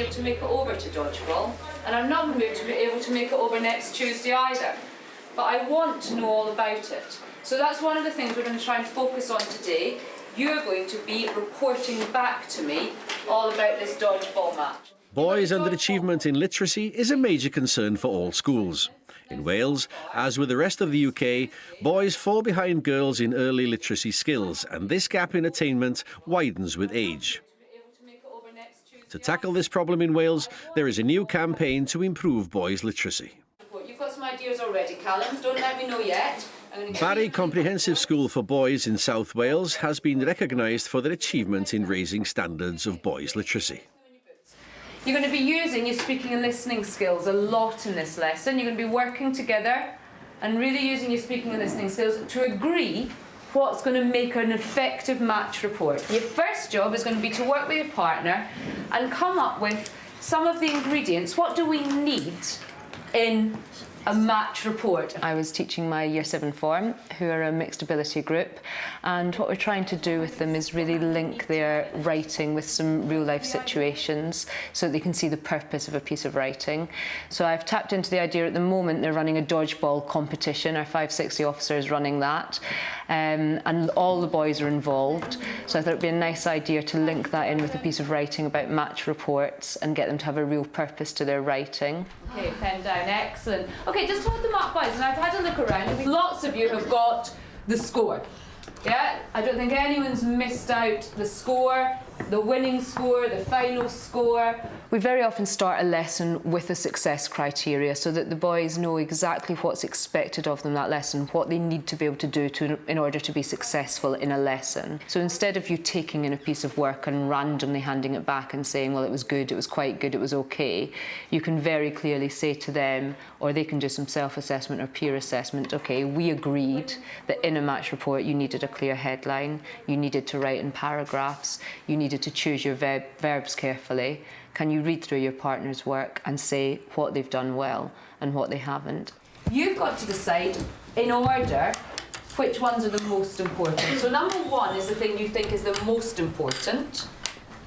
able to make it over to dodgeball, and I'm not going to be able to make it over next Tuesday either. But I want to know all about it. So that's one of the things we're going to try and focus on today. You're going to be reporting back to me all about this dodgeball match. Boys' underachievement in literacy is a major concern for all schools. In Wales, as with the rest of the UK, boys fall behind girls in early literacy skills, and this gap in attainment widens with age. To tackle this problem in Wales, there is a new campaign to improve boys' literacy. You've got some ideas already, Callum. Don't let me know yet. Barry Comprehensive School for Boys in South Wales has been recognised for their achievement in raising standards of boys' literacy. You're going to be using your speaking and listening skills a lot in this lesson. You're going to be working together and really using your speaking and listening skills to agree what's going to make an effective match report. Your first job is going to be to work with your partner and come up with some of the ingredients. What do we need in a match report? I was teaching my Year 7 form, who are a mixed ability group, and what we're trying to do with them is really link their writing with some real life situations so that they can see the purpose of a piece of writing. So I've tapped into the idea at the moment they're running a dodgeball competition. Our 560 officer is running that, and all the boys are involved. So I thought it would be a nice idea to link that in with a piece of writing about match reports and get them to have a real purpose to their writing. Okay, pen down, excellent. Okay, just hold them up, boys, and I've had a look around. I think lots of you have got the score. Yeah, I don't think anyone's missed out the score, the winning score, the final score. We very often start a lesson with a success criteria so that the boys know exactly what's expected of them that lesson, what they need to be able to do in order to be successful in a lesson. So instead of you taking in a piece of work and randomly handing it back and saying, well, it was good, it was quite good, it was okay, you can very clearly say to them, or they can do some self-assessment or peer assessment, okay, we agreed that in a match report you needed a clear headline, you needed to write in paragraphs, you needed to choose your verbs carefully. Can you read through your partner's work and say what they've done well and what they haven't? You've got to decide in order which ones are the most important. So number 1 is the thing you think is the most important,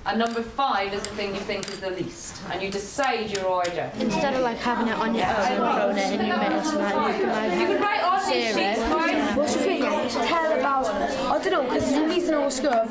and number 5 is the thing you think is the least, and you decide your order. Instead of like having it on your own and throwing it in your minutes, you can write on these sheets, guys. What's your thing? Tell about, I don't know, because you need to know a score of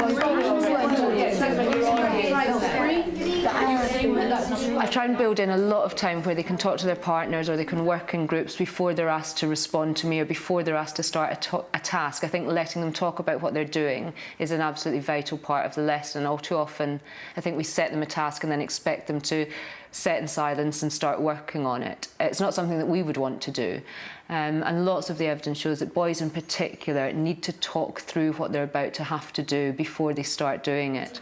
I try and build in a lot of time where they can talk to their partners or they can work in groups before they're asked to respond to me or before they're asked to start a task. I think letting them talk about what they're doing is an absolutely vital part of the lesson. All too often, I think we set them a task and then expect them to sit in silence and start working on it. It's not something that we would want to do. And lots of the evidence shows that boys in particular need to talk through what they're about to have to do before they start doing it.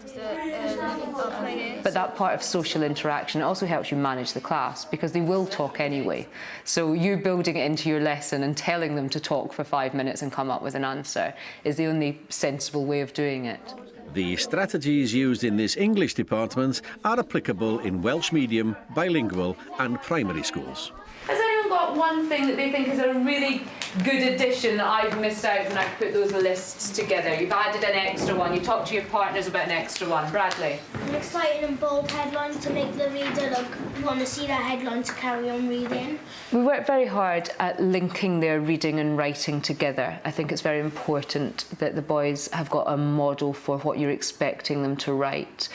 But that part of social interaction also helps you manage the class because they will talk anyway. So you building it into your lesson and telling them to talk for 5 minutes and come up with an answer is the only sensible way of doing it. The strategies used in this English department are applicable in Welsh medium, bilingual and primary schools. Has anyone got one thing that they think is a really good addition that I've missed out when I've put those lists together? You've added an extra one, you talked to your partners about an extra one. Bradley? An exciting and bold headline to make the reader want to see that headline to carry on reading. We work very hard at linking their reading and writing together. I think it's very important that the boys have got a model for what you're expecting them to write.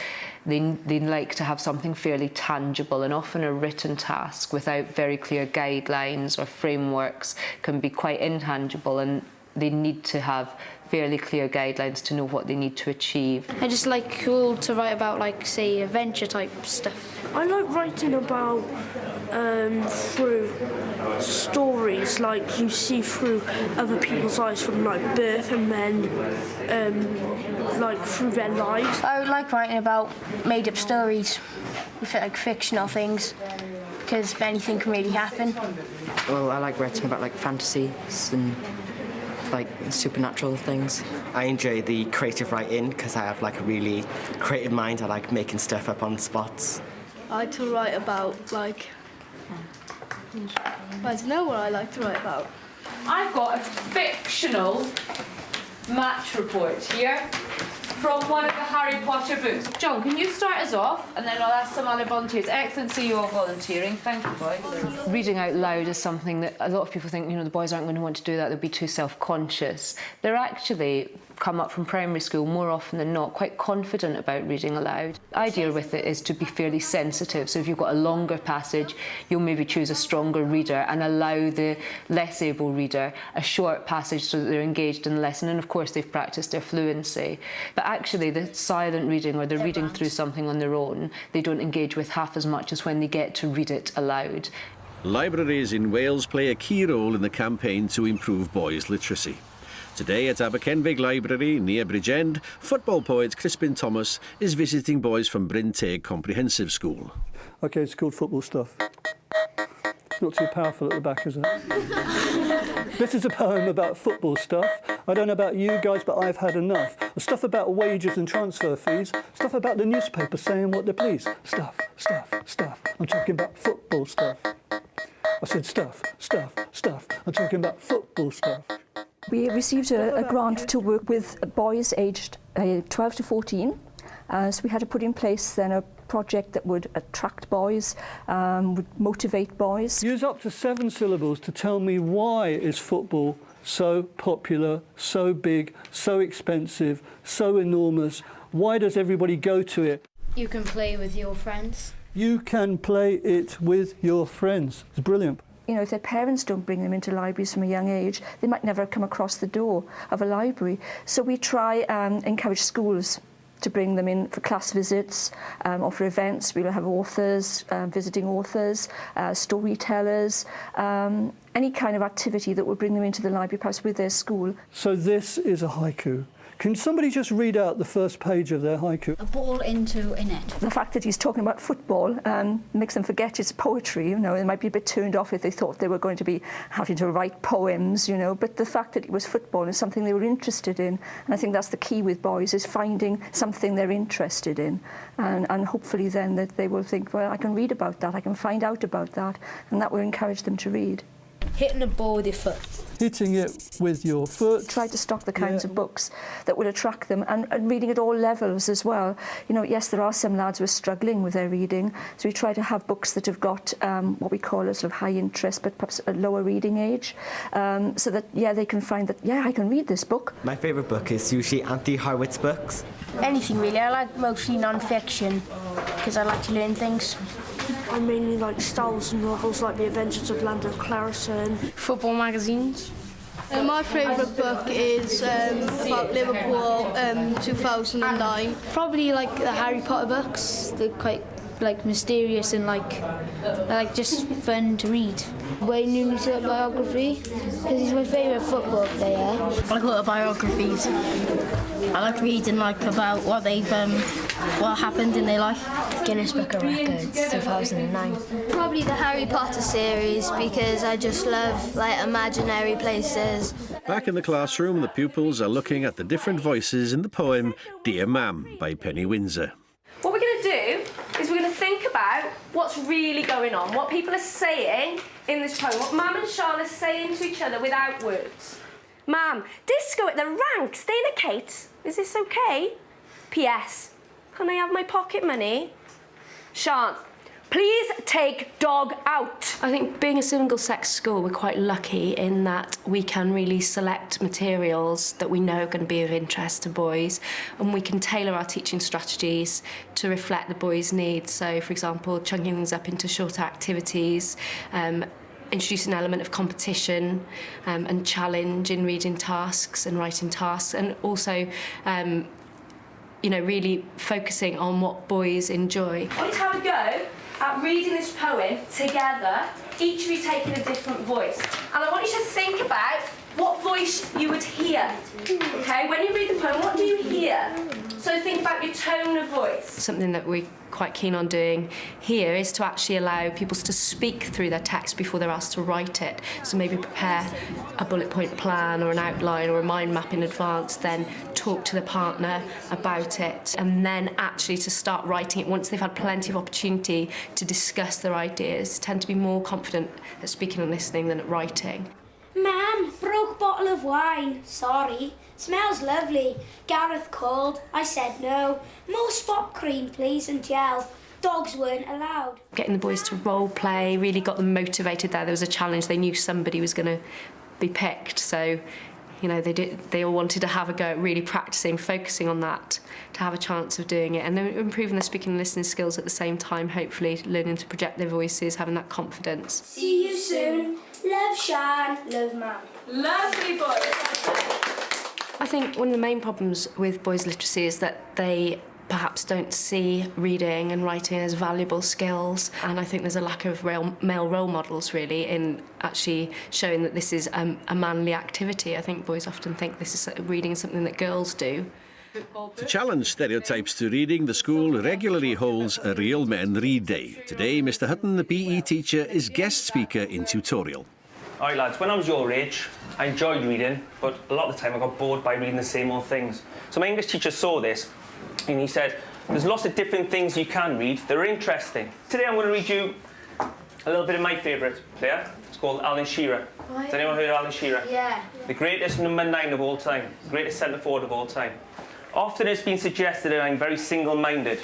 They like to have something fairly tangible, and often a written task without very clear guidelines or frameworks can be quite intangible, and they need to have fairly clear guidelines to know what they need to achieve. I just like cool to write about, like, say, adventure type stuff. I like writing about through stories, like you see through other people's eyes from like birth and then like through their lives. I like writing about made up stories, like fictional things, because anything can really happen. Well, I like writing about like fantasies and like supernatural things. I enjoy the creative writing because I have like a really creative mind. I like making stuff up on spots. I like to write about like, I don't know what I like to write about. I've got a fictional match report here. from one of the Harry Potter books. John, can you start us off, and then I'll ask some other volunteers. Excellent to see you all volunteering. Thank you, boys. Reading out loud is something that a lot of people think, the boys aren't going to want to do that, they'll be too self-conscious. They're actually come up from primary school more often than not quite confident about reading aloud. The idea with it is to be fairly sensitive, so if you've got a longer passage, you'll maybe choose a stronger reader and allow the less able reader a short passage so that they're engaged in the lesson, and of course they've practiced their fluency. But actually the silent reading, or they're reading through something on their own, they don't engage with half as much as when they get to read it aloud. Libraries in Wales play a key role in the campaign to improve boys' literacy. Today at Aberkenfig Library near Bridgend, football poet Crispin Thomas is visiting boys from Bryn Teg Comprehensive School. OK, it's called Football Stuff. It's not too powerful at the back, is it? This is a poem about football stuff. I don't know about you guys, but I've had enough. Stuff about wages and transfer fees. Stuff about the newspaper saying what they please. Stuff, stuff, stuff. I'm talking about football stuff. I said stuff, stuff, stuff. I'm talking about football stuff. We received a grant to work with boys aged 12 to 14. So we had to put in place then a project that would attract boys, would motivate boys. Use up to 7 syllables to tell me why is football so popular, so big, so expensive, so enormous. Why does everybody go to it? You can play with your friends. You can play it with your friends. It's brilliant. If their parents don't bring them into libraries from a young age, they might never come across the door of a library. So we try and encourage schools to bring them in for class visits or for events. We'll have authors, visiting authors, storytellers, any kind of activity that will bring them into the library, perhaps with their school. So this is a haiku. Can somebody just read out the first page of their haiku? A ball into a net. The fact that he's talking about football makes them forget it's poetry. They might be a bit turned off if they thought they were going to be having to write poems, but the fact that it was football is something they were interested in. And I think that's the key with boys, is finding something they're interested in. And hopefully then that they will think, well, I can read about that, I can find out about that, and that will encourage them to read. Hitting a ball with your foot. Hitting it with your foot. Try to stock the kinds of books that will attract them, and reading at all levels as well. Yes, there are some lads who are struggling with their reading, so we try to have books that have got what we call a sort of high interest, but perhaps a lower reading age, so that, they can find that, I can read this book. My favourite book is usually Anthony Harwood's books. Anything really. I like mostly non-fiction because I like to learn things. I mainly like Star Wars novels like The Adventures of Lando Clarison. Football magazines. My favourite book is about Liverpool 2009. Probably like the Harry Potter books. They're quite mysterious and just fun to read. Wayne Rooney's biography, because he's my favourite football player. I like autobiographies. I like reading about what they've what happened in their life. Guinness Book of Records, 2009. Probably the Harry Potter series, because I just love imaginary places. Back in the classroom, the pupils are looking at the different voices in the poem Dear Mam by Penny Windsor. What we're going to do is we're going to think about what's really going on, what people are saying in this poem, what Mam and Charlotte are saying to each other without words. Mam, disco at the rank, stay in a Kate. Is this okay? P.S. Can I have my pocket money? Sean, please take dog out. I think being a single-sex school, we're quite lucky in that we can really select materials that we know are going to be of interest to boys, and we can tailor our teaching strategies to reflect the boys' needs. So, for example, chunking things up into shorter activities, introduce an element of competition and challenge in reading tasks and writing tasks, and also really focusing on what boys enjoy. Let's have a go at reading this poem together, each of you taking a different voice. And I want you to think about what voice you would hear. Okay, when you read the poem, what do you hear? So think about your tone of voice. Something that we're quite keen on doing here is to actually allow pupils to speak through their text before they're asked to write it. So maybe prepare a bullet point plan or an outline or a mind map in advance, then talk to the partner about it, and then actually to start writing it once they've had plenty of opportunity to discuss their ideas, tend to be more confident at speaking and listening than at writing. Ma'am, broke bottle of wine. Sorry. Smells lovely. Gareth called. I said no. More spot cream, please, and gel. Dogs weren't allowed. Getting the boys to role play really got them motivated there. There was a challenge. They knew somebody was going to be picked. So, you know, they all wanted to have a go at really practising, focusing on that, to have a chance of doing it. And then improving their speaking and listening skills at the same time, hopefully learning to project their voices, having that confidence. See you soon. Love, Sian. Love, Mum. Lovely boys. I think one of the main problems with boys' literacy is that they perhaps don't see reading and writing as valuable skills, and I think there's a lack of male role models really in actually showing that this is a manly activity. I think boys often think this is reading is something that girls do. To challenge stereotypes to reading, the school regularly holds a Real Men Read Day. Today, Mr Hutton, the PE teacher, is guest speaker in tutorial. Alright lads, when I was your age, I enjoyed reading, but a lot of the time I got bored by reading the same old things. So my English teacher saw this, and he said, there's lots of different things you can read that are interesting. Today I'm going to read you a little bit of my favourite player. It's called Alan Shearer. Has anyone heard of Alan Shearer? Yeah. The greatest number 9 of all time, the greatest centre forward of all time. Often it's been suggested that I'm very single-minded,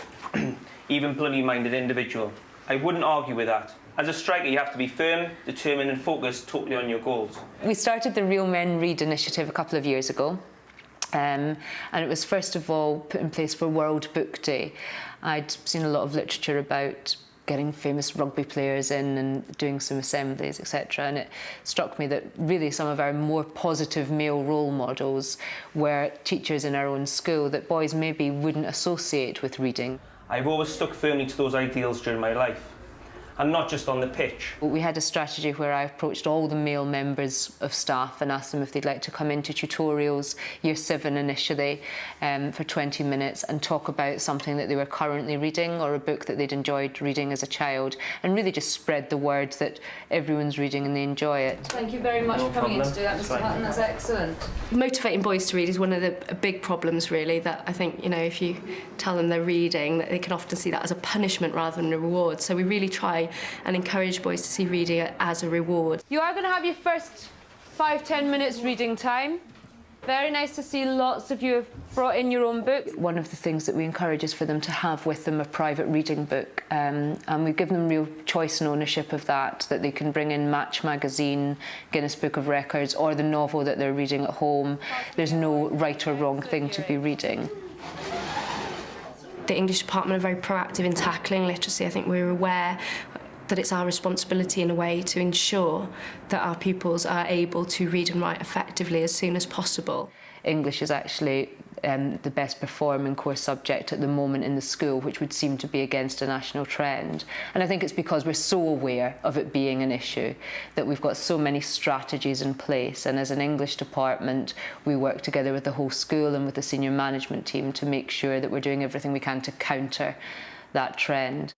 even bloody-minded individual. I wouldn't argue with that. As a striker, you have to be firm, determined and focused totally on your goals. We started the Real Men Read initiative a couple of years ago. And it was first of all put in place for World Book Day. I'd seen a lot of literature about getting famous rugby players in and doing some assemblies, etc. And it struck me that really some of our more positive male role models were teachers in our own school that boys maybe wouldn't associate with reading. I've always stuck firmly to those ideals during my life, and not just on the pitch. We had a strategy where I approached all the male members of staff and asked them if they'd like to come into tutorials, Year 7 initially, for 20 minutes and talk about something that they were currently reading or a book that they'd enjoyed reading as a child, and really just spread the word that everyone's reading and they enjoy it. Thank you very much for coming in to do that, Mr Hutton. That's excellent. Motivating boys to read is one of the big problems really, that I think, you know, if you tell them they're reading, that they can often see that as a punishment rather than a reward. So we really try and encourage boys to see reading as a reward. You are going to have your first 5-10 minutes reading time. Very nice to see lots of you have brought in your own book. One of the things that we encourage is for them to have with them a private reading book, and we give them real choice and ownership of that they can bring in Match magazine, Guinness Book of Records or the novel that they're reading at home. There's no right or wrong thing to be reading. The English department are very proactive in tackling literacy. I think we're aware that it's our responsibility in a way to ensure that our pupils are able to read and write effectively as soon as possible. English is actually the best performing course subject at the moment in the school, which would seem to be against a national trend. And I think it's because we're so aware of it being an issue that we've got so many strategies in place. And as an English department, we work together with the whole school and with the senior management team to make sure that we're doing everything we can to counter that trend.